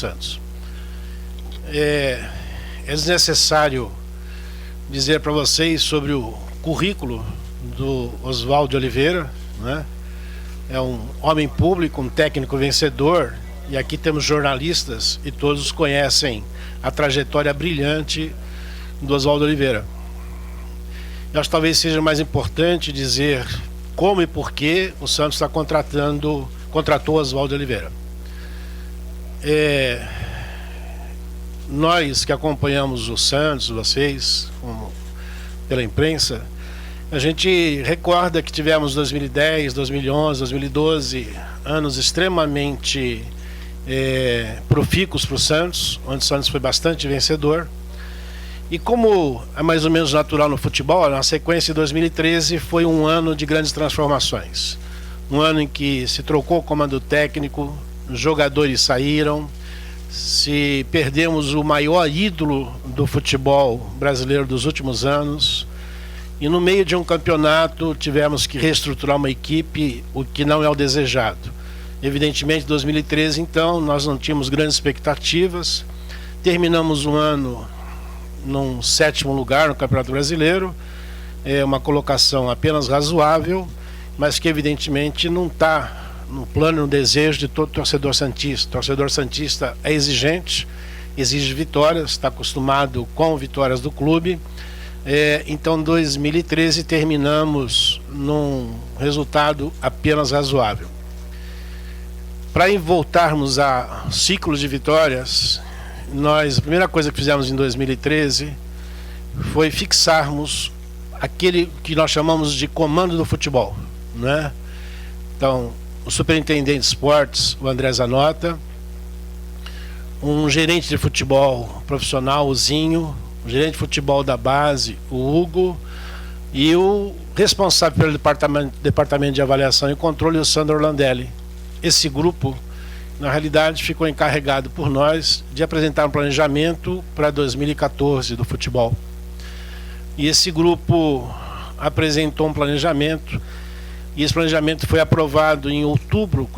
Santos. É desnecessário dizer para vocês sobre o currículo do Oswaldo Oliveira, né? É um homem público, um técnico vencedor, e aqui temos jornalistas e todos conhecem a trajetória brilhante do Oswaldo Oliveira. Eu acho que talvez seja mais importante dizer como e por que o Santos contratou o Oswaldo Oliveira. Nós que acompanhamos o Santos, vocês, pela imprensa, a gente recorda que tivemos 2010, 2011, 2012, anos extremamente profícuos para o Santos, onde o Santos foi bastante vencedor. E como é mais ou menos natural no futebol, na sequência de 2013 foi um ano de grandes transformações. Um ano em que se trocou o comando técnico, jogadores saíram, se perdemos o maior ídolo do futebol brasileiro dos últimos anos, e no meio de um campeonato tivemos que reestruturar uma equipe, o que não é o desejado. Evidentemente, em 2013, então, nós não tínhamos grandes expectativas, terminamos o ano num 7º lugar no Campeonato Brasileiro, uma colocação apenas razoável, mas que evidentemente não está no plano e no desejo de todo torcedor santista. O torcedor santista é exigente, exige vitórias, está acostumado com vitórias do clube. Então, 2013 terminamos num resultado apenas razoável. Para voltarmos a ciclo de vitórias, a primeira coisa que fizemos em 2013 foi fixarmos aquele que nós chamamos de comando do futebol, né? Então, o superintendente de esportes, o André Zanota, um gerente de futebol profissional, o Zinho, o gerente de futebol da base, o Hugo, e o responsável pelo departamento de avaliação e controle, o Sandro Orlandelli. Esse grupo, na realidade, ficou encarregado por nós de apresentar um planejamento para 2014 do futebol. E esse grupo apresentou um planejamento, e esse planejamento foi aprovado em outubro,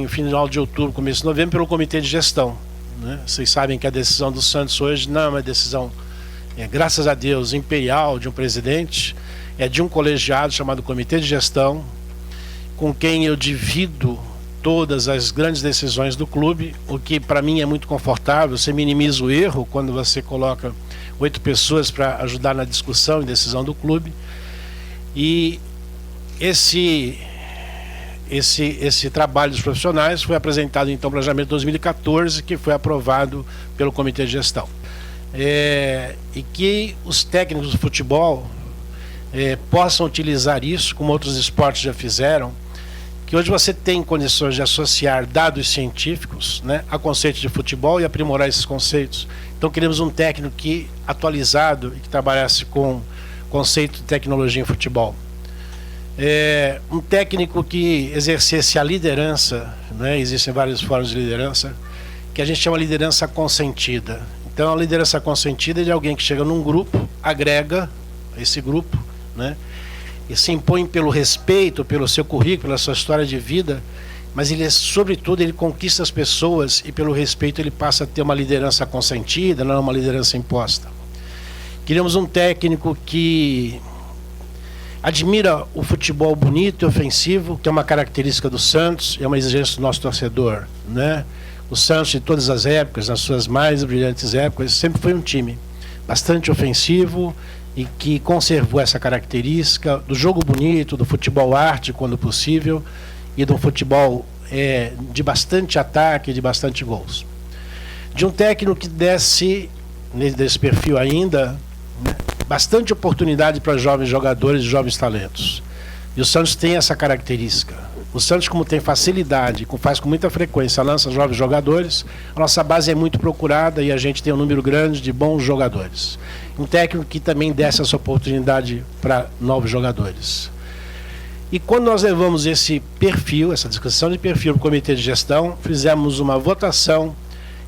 final de outubro, começo de novembro, pelo comitê de gestão, né? Vocês sabem que a decisão do Santos hoje não é uma decisão, graças a Deus, imperial de um presidente, é de um colegiado chamado comitê de gestão, com quem eu divido todas as grandes decisões do clube, o que para mim é muito confortável. Você minimiza o erro quando você coloca 8 pessoas para ajudar na discussão e decisão do clube. E esse trabalho dos profissionais foi apresentado então no planejamento de 2014, que foi aprovado pelo comitê de gestão. E que os técnicos do futebol possam utilizar isso, como outros esportes já fizeram, que hoje você tem condições de associar dados científicos, né, a conceitos de futebol e aprimorar esses conceitos. Então queremos um técnico atualizado e que trabalhasse com conceito de tecnologia em futebol. Um técnico que exercesse a liderança, né, existem várias formas de liderança, que a gente chama de liderança consentida. Então a liderança consentida é de alguém que chega num grupo, agrega esse grupo, né, e se impõe pelo respeito, pelo seu currículo, pela sua história de vida, mas ele, sobretudo, ele conquista as pessoas e pelo respeito ele passa a ter uma liderança consentida, não uma liderança imposta. Queríamos um técnico que admira o futebol bonito e ofensivo, que é uma característica do Santos, é uma exigência do nosso torcedor, né? O Santos, de todas as épocas, nas suas mais brilhantes épocas, sempre foi um time bastante ofensivo, e que conservou essa característica do jogo bonito, do futebol arte, quando possível, e do futebol de bastante ataque, de bastante gols. De um técnico que desse, nesse perfil ainda, né, bastante oportunidade para jovens jogadores e jovens talentos. E o Santos tem essa característica. O Santos, como tem facilidade, faz com muita frequência, lança jovens jogadores, a nossa base é muito procurada e a gente tem um número grande de bons jogadores. Um técnico que também desse essa oportunidade para novos jogadores. E quando nós levamos esse perfil, essa discussão de perfil para o comitê de gestão, fizemos uma votação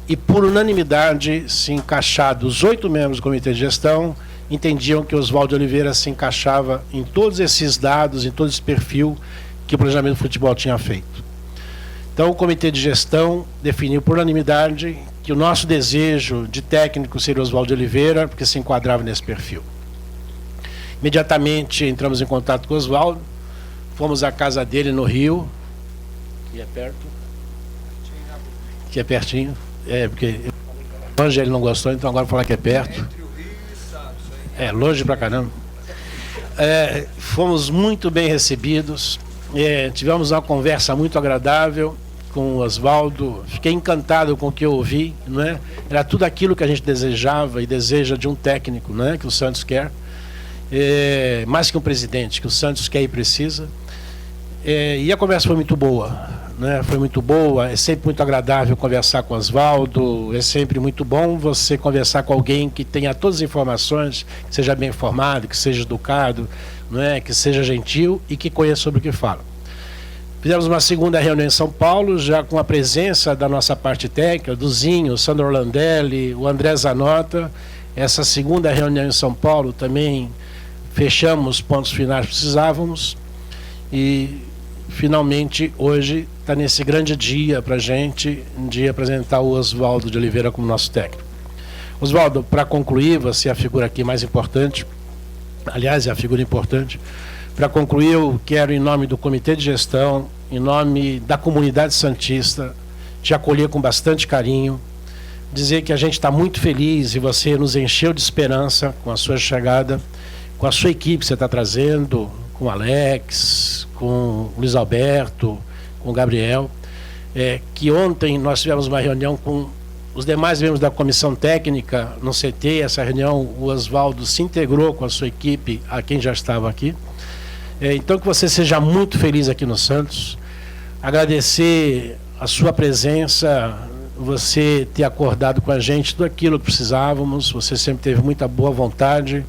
e por unanimidade se encaixaram os 8 membros do comitê de gestão, entendiam que Oswaldo Oliveira se encaixava em todos esses dados, em todo esse perfil que o planejamento do futebol tinha feito. Então o comitê de gestão definiu por unanimidade que o nosso desejo de técnico seria o Oswaldo de Oliveira, porque se enquadrava nesse perfil. Imediatamente entramos em contato com o Oswaldo, fomos à casa dele no Rio, que é perto, que é pertinho, porque longe ele não gostou, então agora vou falar que é perto. Longe pra caramba. Fomos muito bem recebidos, tivemos uma conversa muito agradável com o Oswaldo, fiquei encantado com o que eu ouvi, não é? Era tudo aquilo que a gente desejava e deseja de um técnico, não é? Que o Santos quer, mais que um presidente, que o Santos quer e precisa. E a conversa foi muito boa, né? Foi muito boa, é sempre muito agradável conversar com o Oswaldo, é sempre muito bom você conversar com alguém que tenha todas as informações, que seja bem informado, que seja educado, não é? Que seja gentil e que conheça sobre o que fala. Fizemos uma segunda reunião em São Paulo, já com a presença da nossa parte técnica, do Zinho, o Sandro Orlandelli, o André Zanota. Essa segunda reunião em São Paulo também fechamos os pontos finais que precisávamos e finalmente hoje está nesse grande dia para a gente, de apresentar o Oswaldo de Oliveira como nosso técnico. Oswaldo, para concluir, você é a figura aqui mais importante, aliás, é a figura importante. Para concluir, eu quero, em nome do Comitê de Gestão, em nome da comunidade santista, te acolher com bastante carinho, dizer que a gente está muito feliz e você nos encheu de esperança com a sua chegada, com a sua equipe que você está trazendo, com o Alex, com o Luiz Alberto, com o Gabriel, que ontem nós tivemos uma reunião com os demais membros da comissão técnica no CT. Essa reunião, o Oswaldo se integrou com a sua equipe, a quem já estava aqui. Então, que você seja muito feliz aqui no Santos. Agradecer a sua presença, você ter acordado com a gente tudo aquilo que precisávamos, você sempre teve muita boa vontade.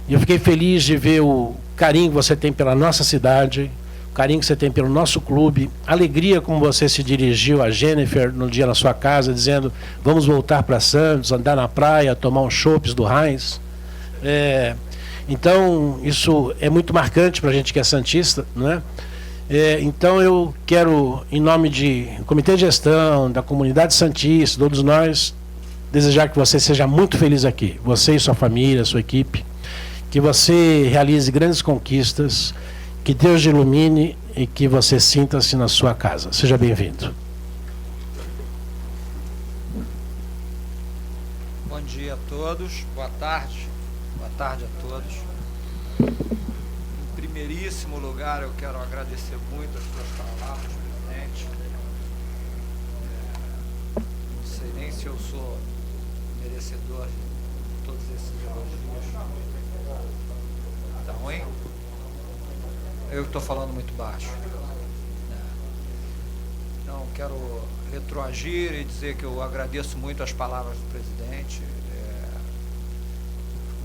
E eu fiquei feliz de ver o carinho que você tem pela nossa cidade, o carinho que você tem pelo nosso clube, a alegria como você se dirigiu a Jennifer no dia na sua casa, dizendo, vamos voltar para Santos, andar na praia, tomar uns chopes do Heinz. Então, isso é muito marcante para a gente que é santista, não é? Então, eu quero, em nome do Comitê de Gestão, da comunidade santista, todos nós, desejar que você seja muito feliz aqui, você e sua família, sua equipe, que você realize grandes conquistas, que Deus te ilumine e que você sinta-se na sua casa. Seja bem-vindo. Bom dia a todos, boa tarde a todos. Em primeiríssimo lugar, eu quero agradecer muito as suas palavras, presidente. Não sei nem se eu sou merecedor de todos esses elogios. Tá ruim? Eu estou falando muito baixo. Então, quero retroagir e dizer que eu agradeço muito as palavras do presidente.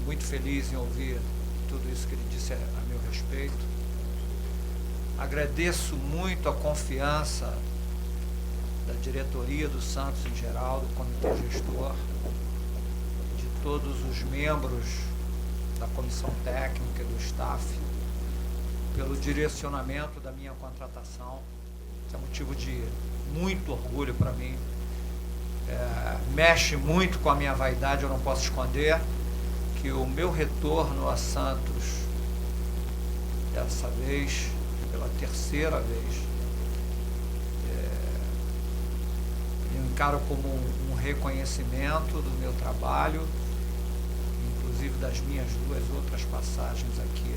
Muito feliz em ouvir tudo isso que ele disse a meu respeito. Agradeço muito a confiança da diretoria do Santos em geral, do comitê gestor, de todos os membros da comissão técnica e do staff, pelo direcionamento da minha contratação. Isso é motivo de muito orgulho para mim. Mexe muito com a minha vaidade, eu não posso esconder que o meu retorno a Santos, dessa vez, pela terceira vez, eu encaro como um reconhecimento do meu trabalho, inclusive das minhas duas outras passagens aqui.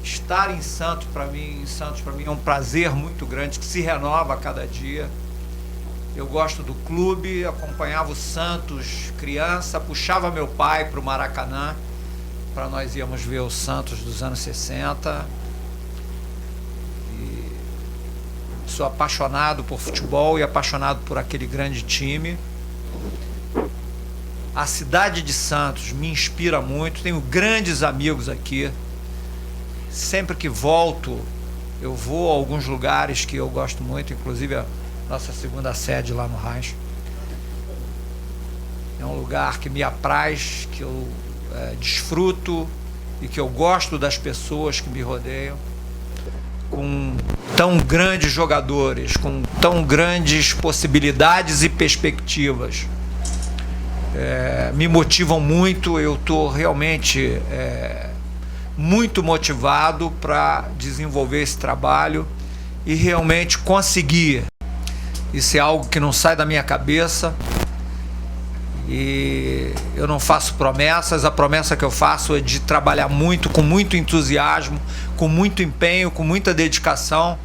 Estar em Santos para mim é um prazer muito grande, que se renova a cada dia. Eu gosto do clube, acompanhava o Santos criança, puxava meu pai para o Maracanã, para nós íamos ver o Santos dos anos 60. E sou apaixonado por futebol e apaixonado por aquele grande time. A cidade de Santos me inspira muito, tenho grandes amigos aqui. Sempre que volto, eu vou a alguns lugares que eu gosto muito, inclusive a nossa segunda sede lá no Heinz. É um lugar que me apraz, que eu desfruto e que eu gosto das pessoas que me rodeiam. com tão grandes jogadores, com tão grandes possibilidades e perspectivas, me motivam muito. Eu estou realmente muito motivado para desenvolver esse trabalho e realmente conseguir. Isso é algo que não sai da minha cabeça. E eu não faço promessas, a promessa que eu faço é de trabalhar muito, com muito entusiasmo, com muito empenho, com muita dedicação,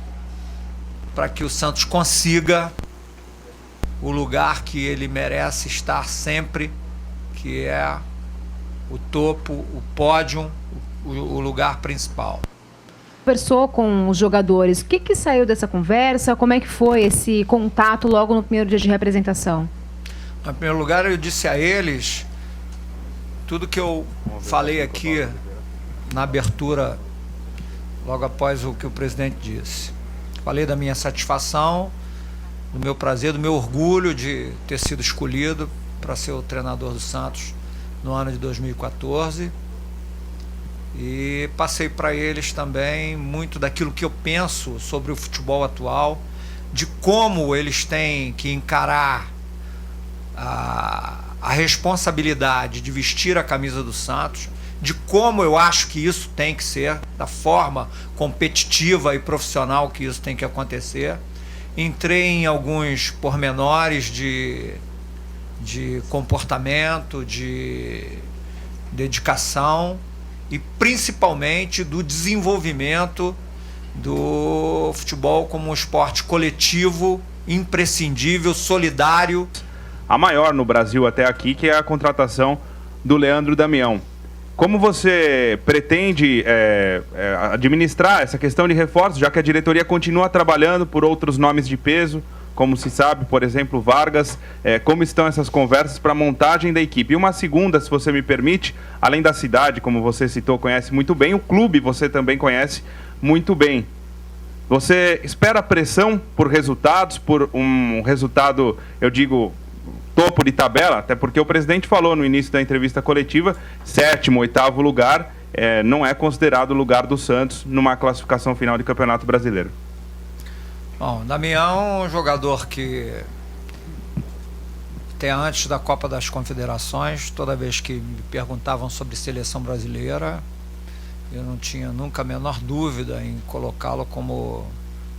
para que o Santos consiga o lugar que ele merece estar sempre, que é o topo, o pódio, o lugar principal. Conversou com os jogadores, o que saiu dessa conversa? Como é que foi esse contato logo no primeiro dia de representação? Em primeiro lugar, eu disse a eles tudo que eu falei aqui na abertura, logo após o que o presidente disse. Falei da minha satisfação, do meu prazer, do meu orgulho de ter sido escolhido para ser o treinador do Santos no ano de 2014. E passei para eles também muito daquilo que eu penso sobre o futebol atual, de como eles têm que encarar a responsabilidade de vestir a camisa do Santos, de como eu acho que isso tem que ser, da forma competitiva e profissional que isso tem que acontecer. Entrei em alguns pormenores de comportamento, de dedicação e principalmente do desenvolvimento do futebol como um esporte coletivo, imprescindível, solidário. A maior no Brasil até aqui, que é a contratação do Leandro Damião. Como você pretende administrar essa questão de reforços, já que a diretoria continua trabalhando por outros nomes de peso, como se sabe, por exemplo, Vargas, como estão essas conversas para a montagem da equipe? E uma segunda, se você me permite, além da cidade, como você citou, conhece muito bem, o clube você também conhece muito bem. Você espera pressão por resultados, por um resultado, eu digo, topo de tabela, até porque o presidente falou no início da entrevista coletiva, 7º, 8º lugar, não é considerado o lugar do Santos numa classificação final de Campeonato Brasileiro. Bom, Damião é um jogador que até antes da Copa das Confederações, toda vez que me perguntavam sobre seleção brasileira, eu não tinha nunca a menor dúvida em colocá-lo como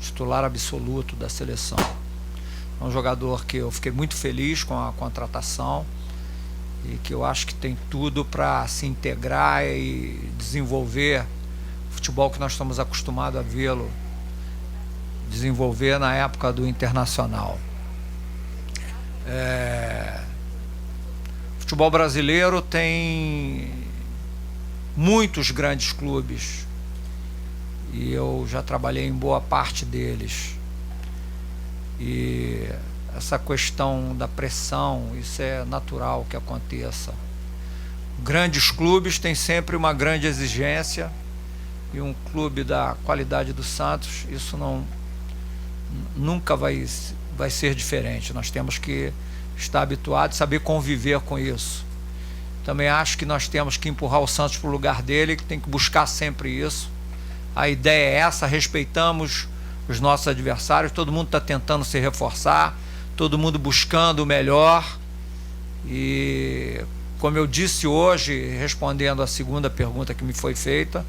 titular absoluto da seleção. É um jogador que eu fiquei muito feliz com a contratação e que eu acho que tem tudo para se integrar e desenvolver o futebol que nós estamos acostumados a vê-lo desenvolver na época do Internacional. O futebol brasileiro tem muitos grandes clubes e eu já trabalhei em boa parte deles. E essa questão da pressão, isso é natural que aconteça. Grandes clubes têm sempre uma grande exigência e um clube da qualidade do Santos, isso nunca vai ser diferente. Nós temos que estar habituados, saber conviver com isso. Também acho que nós temos que empurrar o Santos para o lugar dele, que tem que buscar sempre isso. A ideia é essa, respeitamos os nossos adversários, todo mundo está tentando se reforçar, todo mundo buscando o melhor. E como eu disse hoje, respondendo a segunda pergunta que me foi feita,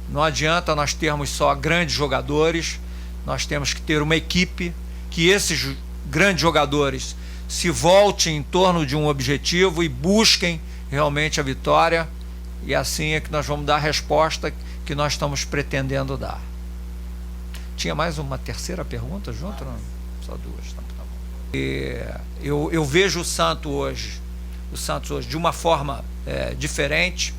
não adianta nós termos só grandes jogadores, nós temos que ter uma equipe que esses grandes jogadores se voltem em torno de um objetivo e busquem realmente a vitória, e assim é que nós vamos dar a resposta que nós estamos pretendendo dar. Tinha mais uma terceira pergunta junto? Não? Só duas, tá bom. E eu vejo o Santos hoje de uma forma diferente.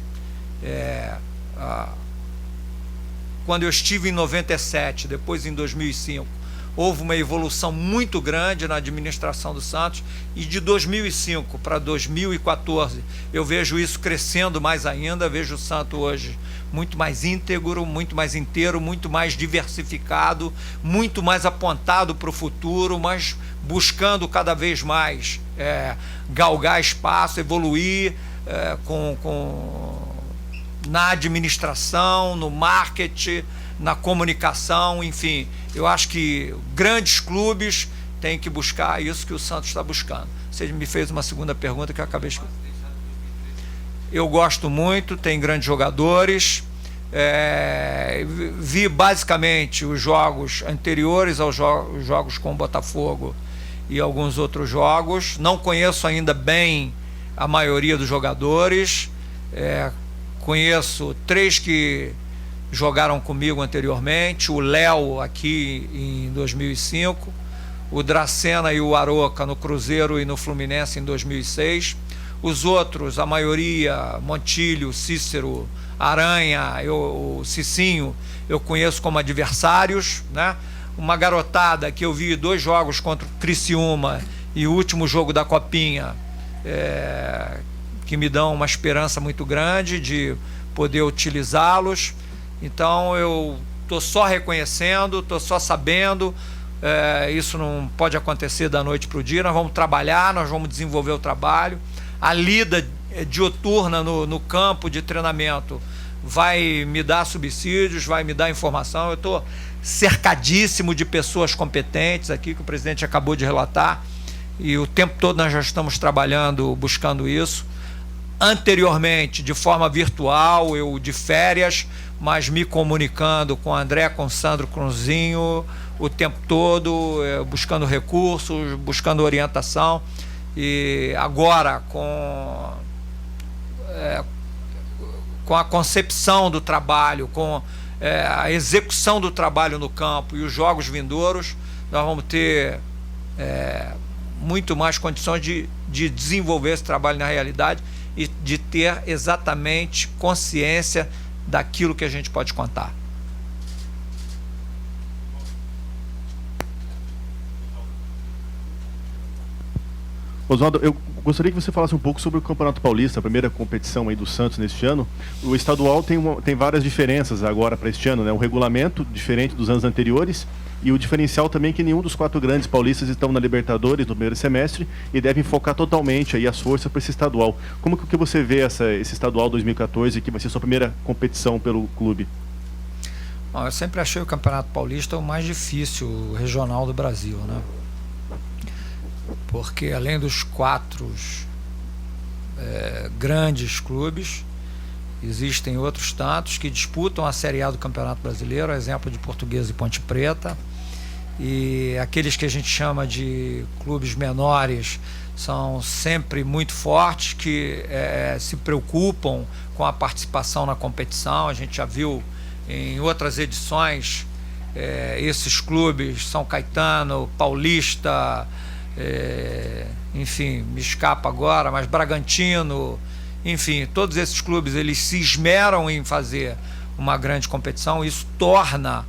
Quando eu estive em 97, depois em 2005, houve uma evolução muito grande na administração do Santos, e de 2005 para 2014 eu vejo isso crescendo mais ainda. Vejo o Santos hoje muito mais íntegro, muito mais inteiro, muito mais diversificado, muito mais apontado para o futuro, mas buscando cada vez mais galgar espaço, evoluir na administração, no marketing, na comunicação, enfim. Eu acho que grandes clubes têm que buscar isso que o Santos está buscando. Você me fez uma segunda pergunta que eu acabei de... Eu gosto muito, tem grandes jogadores. Vi basicamente os jogos anteriores aos jogos com o Botafogo e alguns outros jogos. Não conheço ainda bem a maioria dos jogadores. Conheço 3 que jogaram comigo anteriormente: o Léo aqui em 2005, o Dracena e o Aroca no Cruzeiro e no Fluminense em 2006. Os outros, a maioria, Montilho, Cícero, Aranha, o Cicinho, eu conheço como adversários, né? Uma garotada que eu vi 2 jogos contra o Criciúma e o último jogo da Copinha, que me dão uma esperança muito grande de poder utilizá-los. Então eu estou só reconhecendo, estou só sabendo. Isso não pode acontecer da noite para o dia. Nós vamos trabalhar, nós vamos desenvolver o trabalho. A lida dioturna no campo de treinamento vai me dar subsídios, vai me dar informação. Eu estou cercadíssimo de pessoas competentes aqui, que o presidente acabou de relatar, e o tempo todo nós já estamos trabalhando, buscando isso. Anteriormente, de forma virtual, eu de férias, mas me comunicando com o André, com o Sandro Crunzinho, o tempo todo, buscando recursos, buscando orientação. E agora, com a concepção do trabalho, com a execução do trabalho no campo e os jogos vindouros, nós vamos ter muito mais condições de desenvolver esse trabalho na realidade e de ter exatamente consciência daquilo que a gente pode contar. Oswaldo, eu gostaria que você falasse um pouco sobre o Campeonato Paulista, a primeira competição aí do Santos neste ano. O estadual tem várias diferenças agora para este ano, né? Um regulamento diferente dos anos anteriores e o diferencial também é que nenhum dos 4 grandes paulistas estão na Libertadores no primeiro semestre e devem focar totalmente aí as forças para esse estadual. Como que você vê esse estadual 2014, que vai ser sua primeira competição pelo clube? Bom, eu sempre achei o Campeonato Paulista o mais difícil regional do Brasil, né? Porque além dos 4 grandes clubes, existem outros tantos que disputam a Série A do Campeonato Brasileiro, exemplo de Portuguesa e Ponte Preta, e aqueles que a gente chama de clubes menores são sempre muito fortes, que se preocupam com a participação na competição. A gente já viu em outras edições esses clubes, São Caetano, Paulista, enfim, me escapa agora, mas Bragantino, enfim, todos esses clubes, eles se esmeram em fazer uma grande competição. Isso torna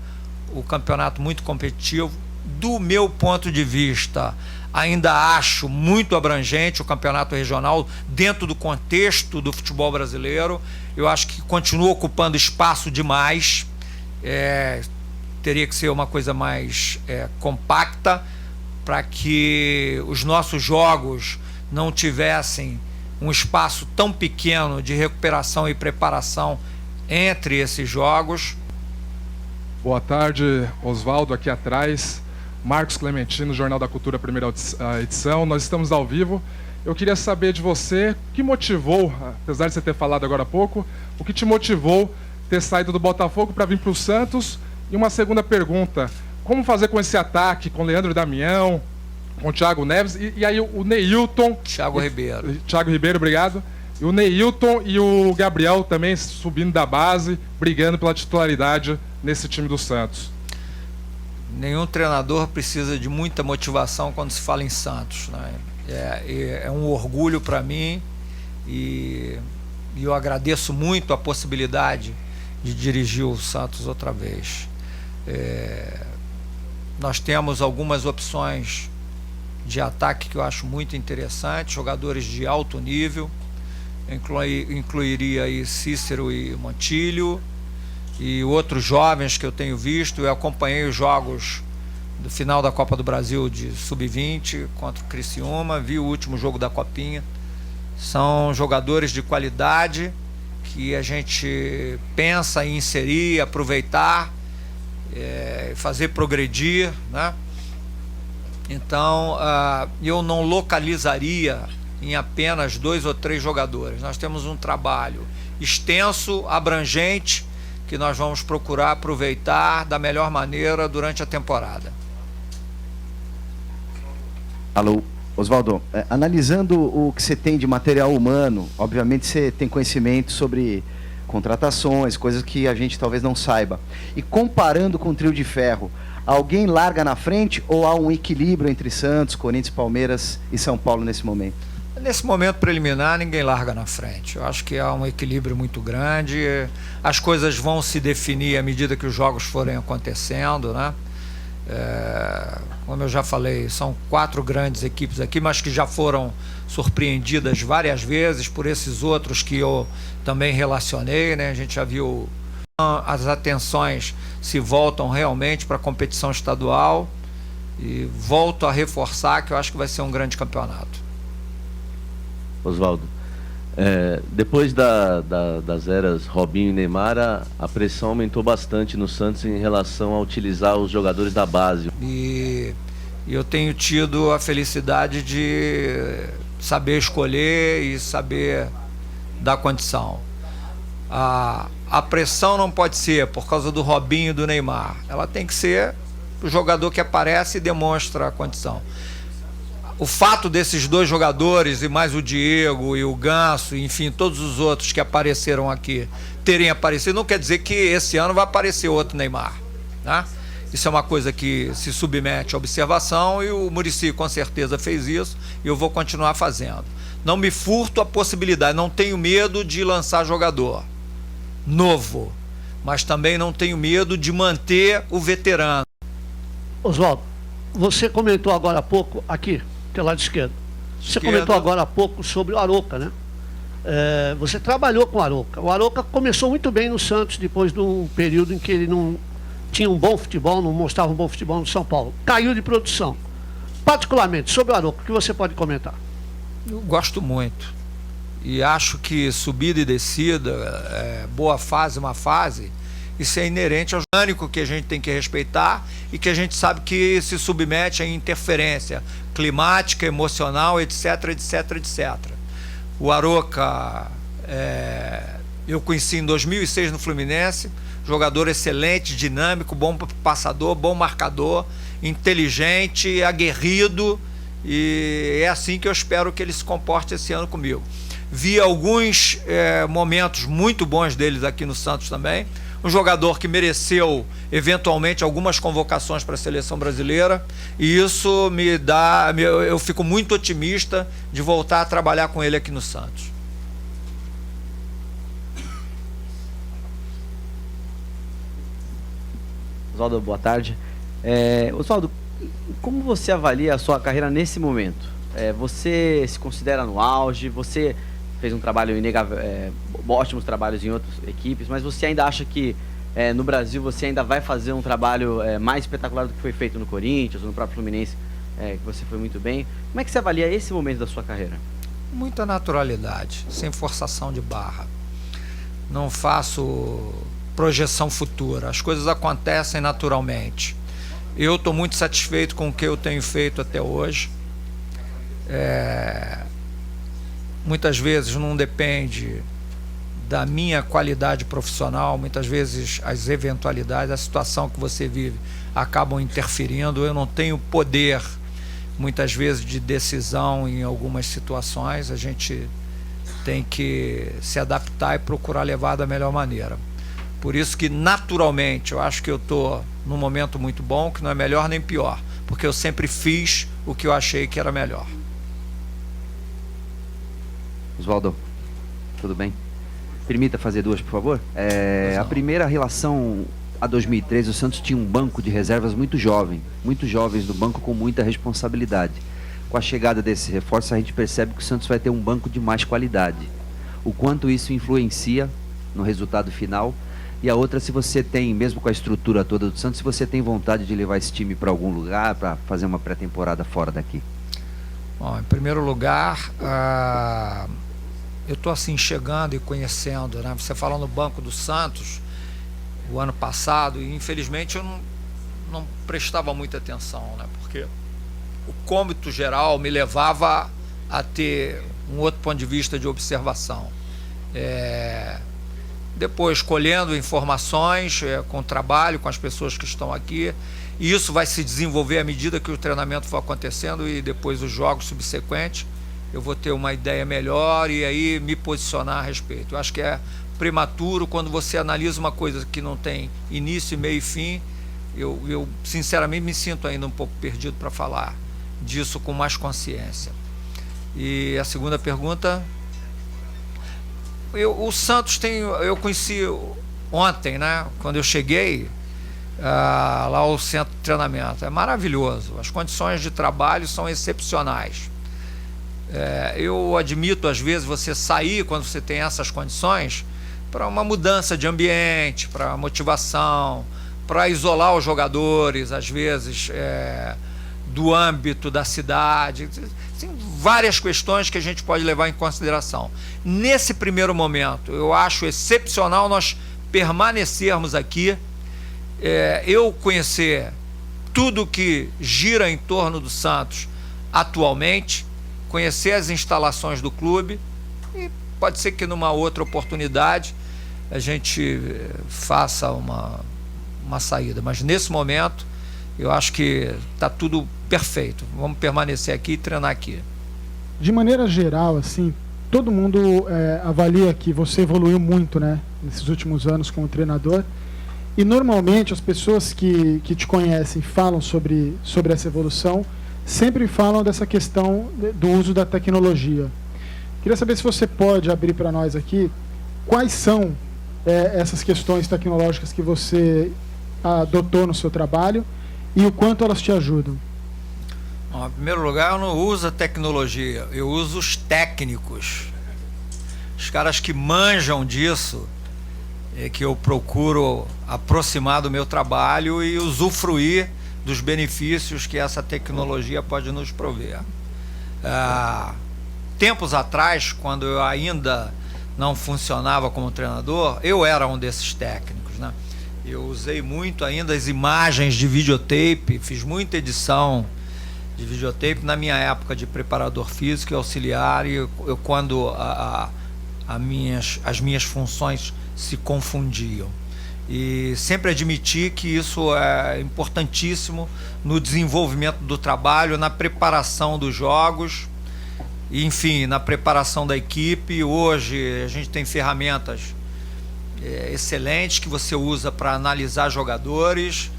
o campeonato muito competitivo. Do meu ponto de vista, ainda acho muito abrangente o campeonato regional dentro do contexto do futebol brasileiro. Eu acho que continua ocupando espaço demais. Teria que ser uma coisa mais compacta, para que os nossos jogos não tivessem um espaço tão pequeno de recuperação e preparação entre esses jogos. Boa tarde, Oswaldo, aqui atrás. Marcos Clementino, Jornal da Cultura, primeira edição. Nós estamos ao vivo. Eu queria saber de você o que motivou, apesar de você ter falado agora há pouco, o que te motivou ter saído do Botafogo para vir para o Santos? E uma segunda pergunta: como fazer com esse ataque, com Leandro Damião, com o Thiago Neves e aí o Neilton... Thiago Ribeiro, obrigado. E o Neilton e o Gabriel também subindo da base, brigando pela titularidade nesse time do Santos. Nenhum treinador precisa de muita motivação quando se fala em Santos, né? É um orgulho para mim e eu agradeço muito a possibilidade de dirigir o Santos outra vez. Nós temos algumas opções de ataque que eu acho muito interessantes, jogadores de alto nível, incluiria aí Cícero e Montilho, e outros jovens que eu tenho visto. Eu acompanhei os jogos do final da Copa do Brasil de Sub-20 contra o Criciúma, vi o último jogo da Copinha. São jogadores de qualidade que a gente pensa em inserir, aproveitar fazer progredir, né? Então, eu não localizaria em apenas 2 ou 3 jogadores. Nós temos um trabalho extenso, abrangente, que nós vamos procurar aproveitar da melhor maneira durante a temporada. Alô, Oswaldo, analisando o que você tem de material humano, obviamente você tem conhecimento sobre contratações, coisas que a gente talvez não saiba. E comparando com o trio de ferro, alguém larga na frente ou há um equilíbrio entre Santos, Corinthians, Palmeiras e São Paulo nesse momento? Nesse momento preliminar, ninguém larga na frente. Eu acho que há um equilíbrio muito grande. As coisas vão se definir à medida que os jogos forem acontecendo, né? Como eu já falei, são 4 grandes equipes aqui, mas que já foram surpreendidas várias vezes por esses outros que eu também relacionei, né? A gente já viu, as atenções se voltam realmente para a competição estadual, e volto a reforçar que eu acho que vai ser um grande campeonato. Oswaldo, depois das eras Robinho e Neymar, a pressão aumentou bastante no Santos em relação a utilizar os jogadores da base. E eu tenho tido a felicidade de saber escolher e saber dar condição. A pressão não pode ser por causa do Robinho e do Neymar. Ela tem que ser o jogador que aparece e demonstra a condição. O fato desses 2 jogadores, e mais o Diego e o Ganso, enfim, todos os outros que apareceram aqui, terem aparecido, não quer dizer que esse ano vai aparecer outro Neymar, né? Isso é uma coisa que se submete à observação, e o Muricy com certeza fez isso, e eu vou continuar fazendo. Não me furto a possibilidade, não tenho medo de lançar jogador novo, mas também não tenho medo de manter o veterano. Oswaldo, você comentou agora há pouco aqui, pelo lado esquerdo. Você comentou agora há pouco sobre o Arouca, né? Você trabalhou com o Arouca. O Arouca começou muito bem no Santos, depois de um período em que ele não tinha um bom futebol, não mostrava um bom futebol no São Paulo. Caiu de produção. Particularmente, sobre o Arouca, o que você pode comentar? Eu gosto muito. E acho que subida e descida, boa fase, má fase, isso é inerente ao orgânico que a gente tem que respeitar e que a gente sabe que se submete a interferência climática, emocional, etc, etc, etc. O Arouca, eu conheci em 2006 no Fluminense, jogador excelente, dinâmico, bom passador, bom marcador, inteligente, aguerrido, e é assim que eu espero que ele se comporte esse ano comigo. Vi alguns momentos muito bons deles aqui no Santos também. Um jogador que mereceu eventualmente algumas convocações para a seleção brasileira, e isso me dá, eu fico muito otimista de voltar a trabalhar com ele aqui no Santos. Oswaldo, boa tarde. Oswaldo, como você avalia a sua carreira nesse momento? Você se considera no auge? Você fez um trabalho inegável, ótimos trabalhos em outras equipes, mas você ainda acha que no Brasil você ainda vai fazer um trabalho mais espetacular do que foi feito no Corinthians ou no próprio Fluminense, que você foi muito bem? Como é que você avalia esse momento da sua carreira? Muita naturalidade, sem forçação de barra. Não faço projeção futura, as coisas acontecem naturalmente. Eu estou muito satisfeito com o que eu tenho feito até hoje. Muitas vezes não depende da minha qualidade profissional, muitas vezes as eventualidades, a situação que você vive acabam interferindo. Eu não tenho poder, muitas vezes, de decisão em algumas situações. A gente tem que se adaptar e procurar levar da melhor maneira. Por isso que, naturalmente, eu acho que eu estou num momento muito bom, que não é melhor nem pior, porque eu sempre fiz o que eu achei que era melhor. Oswaldo, tudo bem? Permita fazer 2, por favor. A primeira, relação a 2013, o Santos tinha um banco de reservas muito jovens no banco com muita responsabilidade. Com a chegada desse reforço, a gente percebe que o Santos vai ter um banco de mais qualidade. O quanto isso influencia no resultado final? E a outra, se você tem, mesmo com a estrutura toda do Santos, se você tem vontade de levar esse time para algum lugar, para fazer uma pré-temporada fora daqui? Bom, em primeiro lugar, eu estou assim chegando e conhecendo, né? Você fala no banco do Santos, o ano passado, e infelizmente eu não prestava muita atenção, né? Porque o cômputo geral me levava a ter um outro ponto de vista de observação. Depois, colhendo informações, com o trabalho, com as pessoas que estão aqui, e isso vai se desenvolver à medida que o treinamento for acontecendo e depois os jogos subsequentes, eu vou ter uma ideia melhor e aí me posicionar a respeito. Eu acho que é prematuro quando você analisa uma coisa que não tem início, meio e fim. Eu sinceramente me sinto ainda um pouco perdido para falar disso com mais consciência. E a segunda pergunta, o Santos eu conheci ontem, né? Quando eu cheguei lá ao centro de treinamento, é maravilhoso, as condições de trabalho são excepcionais. Eu admito às vezes você sair quando você tem essas condições para uma mudança de ambiente, para motivação, para isolar os jogadores às vezes do âmbito da cidade. Tem várias questões que a gente pode levar em consideração. Nesse primeiro momento, eu acho excepcional nós permanecermos aqui, eu conhecer tudo que gira em torno do Santos atualmente, conhecer as instalações do clube, e pode ser que numa outra oportunidade a gente faça uma saída, mas nesse momento eu acho que está tudo perfeito. Vamos permanecer aqui e treinar aqui. De maneira geral, assim, todo mundo avalia que você evoluiu muito, né, nesses últimos anos como treinador. E normalmente as pessoas que te conhecem falam sobre essa evolução, sempre falam dessa questão do uso da tecnologia. Queria saber se você pode abrir para nós aqui quais são essas questões tecnológicas que você adotou no seu trabalho e o quanto elas te ajudam. Bom, em primeiro lugar, eu não uso a tecnologia, eu uso os técnicos. Os caras que manjam disso, que eu procuro aproximar do meu trabalho e usufruir dos benefícios que essa tecnologia pode nos prover. Tempos atrás, quando eu ainda não funcionava como treinador, eu era um desses técnicos, né? Eu usei muito ainda as imagens de videotape, fiz muita edição de videotape na minha época de preparador físico e auxiliar, e quando as minhas funções se confundiam. E sempre admiti que isso é importantíssimo no desenvolvimento do trabalho, na preparação dos jogos, enfim, na preparação da equipe. Hoje a gente tem ferramentas excelentes que você usa para analisar jogadores.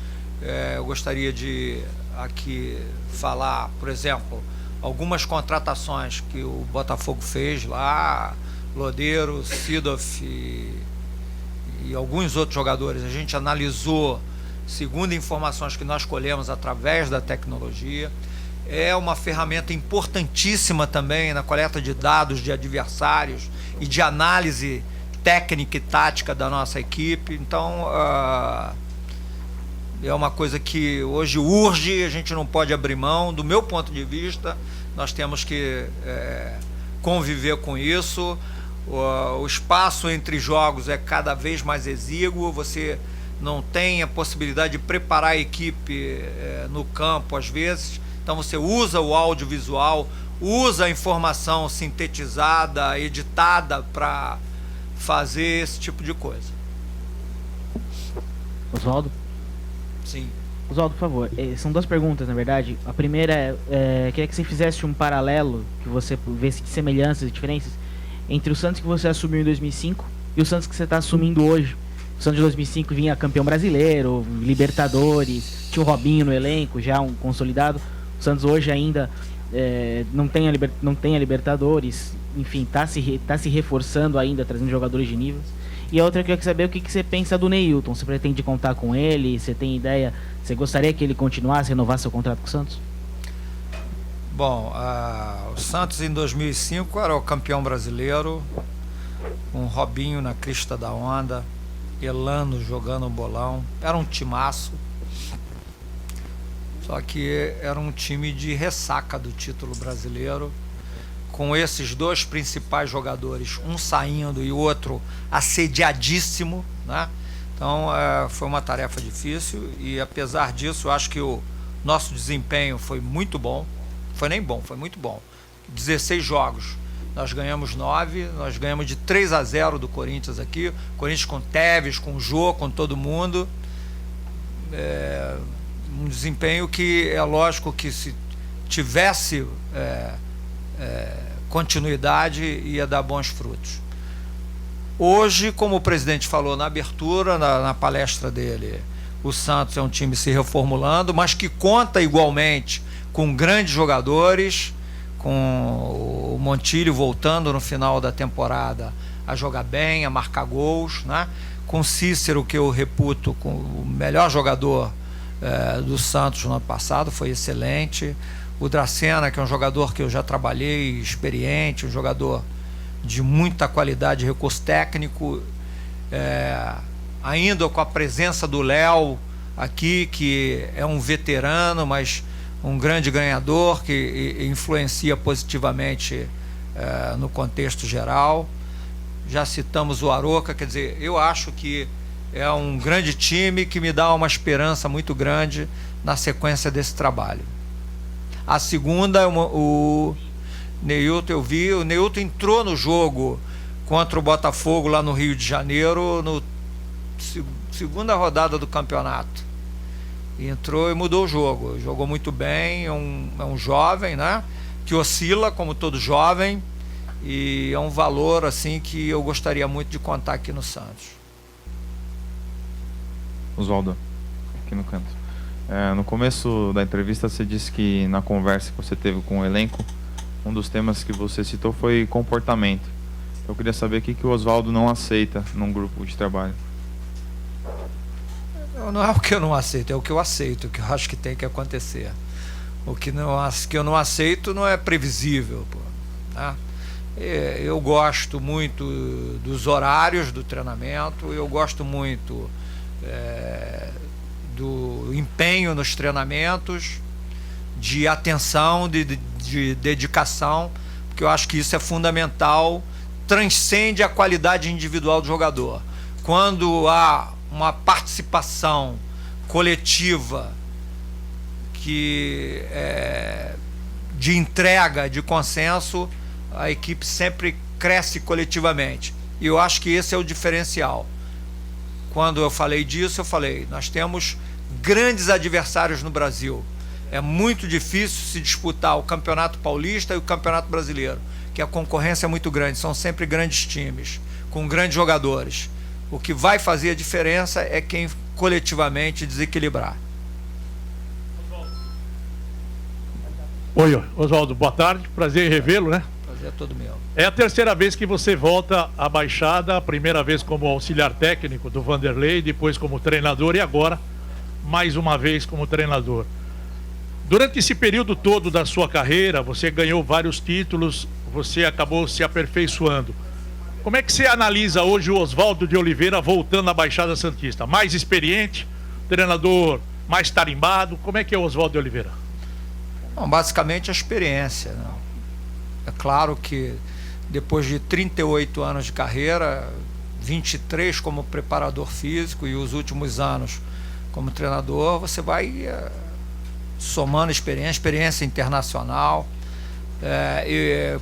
Eu gostaria de aqui falar, por exemplo, algumas contratações que o Botafogo fez lá, Lodeiro, Sidoff e alguns outros jogadores. A gente analisou segundo informações que nós colhemos através da tecnologia. É uma ferramenta importantíssima também na coleta de dados de adversários e de análise técnica e tática da nossa equipe. Então é uma coisa que hoje urge, a gente não pode abrir mão. Do meu ponto de vista, nós temos que conviver com isso. O espaço entre jogos é cada vez mais exíguo, você não tem a possibilidade de preparar a equipe no campo às vezes, então você usa o audiovisual, usa a informação sintetizada, editada para fazer esse tipo de coisa. Oswaldo? Sim. Oswaldo, por favor, são duas perguntas, na verdade. A primeira queria que você fizesse um paralelo, que você visse semelhanças e diferenças entre o Santos que você assumiu em 2005 e o Santos que você está assumindo hoje. O Santos de 2005 vinha campeão brasileiro, Libertadores, tinha o Robinho no elenco, já um consolidado. O Santos hoje ainda não tem a Libertadores, enfim, está se reforçando ainda, trazendo jogadores de níveis. E a outra eu queria saber o que você pensa do Neilton. Você pretende contar com ele? Você tem ideia? Você gostaria que ele continuasse, renovar seu contrato com o Santos? Bom, o Santos em 2005 era o campeão brasileiro, com o Robinho na crista da onda, Elano jogando um bolão. Era um timaço, só que era um time de ressaca do título brasileiro, com esses dois principais jogadores, um saindo e o outro assediadíssimo, né? Então, foi uma tarefa difícil e, apesar disso, eu acho que o nosso desempenho foi muito bom. Foi nem bom, foi muito bom. 16 jogos, nós ganhamos 9, nós ganhamos de 3-0 do Corinthians aqui. Corinthians com Tevez, com Jô, com todo mundo. Um desempenho que é lógico que, se tivesse continuidade, ia dar bons frutos. Hoje, como o presidente falou na abertura, na palestra dele, o Santos é um time se reformulando, mas que conta igualmente com grandes jogadores, com o Montilho voltando no final da temporada a jogar bem, a marcar gols, né? Com Cícero, que eu reputo como o melhor jogador do Santos no ano passado, foi excelente. O Dracena, que é um jogador que eu já trabalhei, experiente, um jogador de muita qualidade, recurso técnico, ainda com a presença do Léo aqui, que é um veterano, mas um grande ganhador, que influencia positivamente no contexto geral. Já citamos o Aroca, quer dizer, eu acho que é um grande time que me dá uma esperança muito grande na sequência desse trabalho. A segunda, o Neilton, eu vi, o Neilton entrou no jogo contra o Botafogo lá no Rio de Janeiro, no segunda rodada do campeonato. Entrou e mudou o jogo, jogou muito bem, é um jovem, né? Que oscila como todo jovem, e é um valor assim que eu gostaria muito de contar aqui no Santos. Oswaldo, aqui no canto. No começo da entrevista você disse que na conversa que você teve com o elenco, um dos temas que você citou foi comportamento. Eu queria saber o que o Oswaldo não aceita num grupo de trabalho. Não é o que eu não aceito, é o que eu aceito, o que eu acho que tem que acontecer. O que eu não aceito não é previsível, pô, né? Eu gosto muito dos horários do treinamento, eu gosto muito do empenho nos treinamentos, de atenção, de dedicação, porque eu acho que isso é fundamental, transcende a qualidade individual do jogador. Quando há uma participação coletiva de entrega, de consenso, a equipe sempre cresce coletivamente. E eu acho que esse é o diferencial. Quando eu falei disso, eu falei, nós temos grandes adversários no Brasil. É muito difícil se disputar o Campeonato Paulista e o Campeonato Brasileiro, que a concorrência é muito grande, são sempre grandes times, com grandes jogadores. O que vai fazer a diferença é quem coletivamente desequilibrar. Oi, Oswaldo, boa tarde, prazer em revê-lo, né? Prazer é todo meu. É a terceira vez que você volta à Baixada, a primeira vez como auxiliar técnico do Vanderlei, depois como treinador e agora mais uma vez como treinador. Durante esse período todo da sua carreira, você ganhou vários títulos, você acabou se aperfeiçoando. Como é que você analisa hoje o Oswaldo de Oliveira voltando à Baixada Santista? Mais experiente, treinador mais tarimbado, como é que é o Oswaldo de Oliveira? Bom, basicamente a experiência, né? É claro que depois de 38 anos de carreira, 23 como preparador físico e os últimos anos como treinador, você vai somando experiência internacional.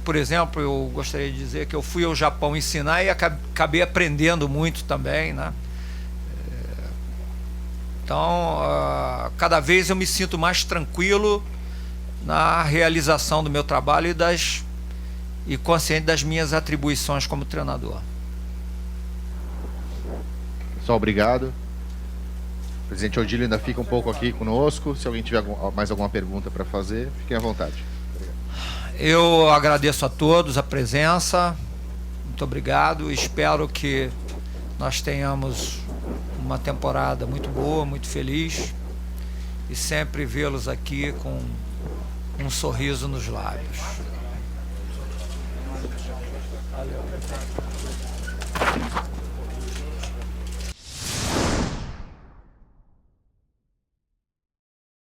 Por exemplo, eu gostaria de dizer que eu fui ao Japão ensinar e acabei aprendendo muito também, né? Então, cada vez eu me sinto mais tranquilo na realização do meu trabalho e consciente das minhas atribuições como treinador. Pessoal, obrigado. O presidente Odílio ainda fica um pouco aqui conosco. Se alguém tiver mais alguma pergunta para fazer, fiquem à vontade. Obrigado. Eu agradeço a todos a presença. Muito obrigado. Espero que nós tenhamos uma temporada muito boa, muito feliz. E sempre vê-los aqui com um sorriso nos lábios. Valeu.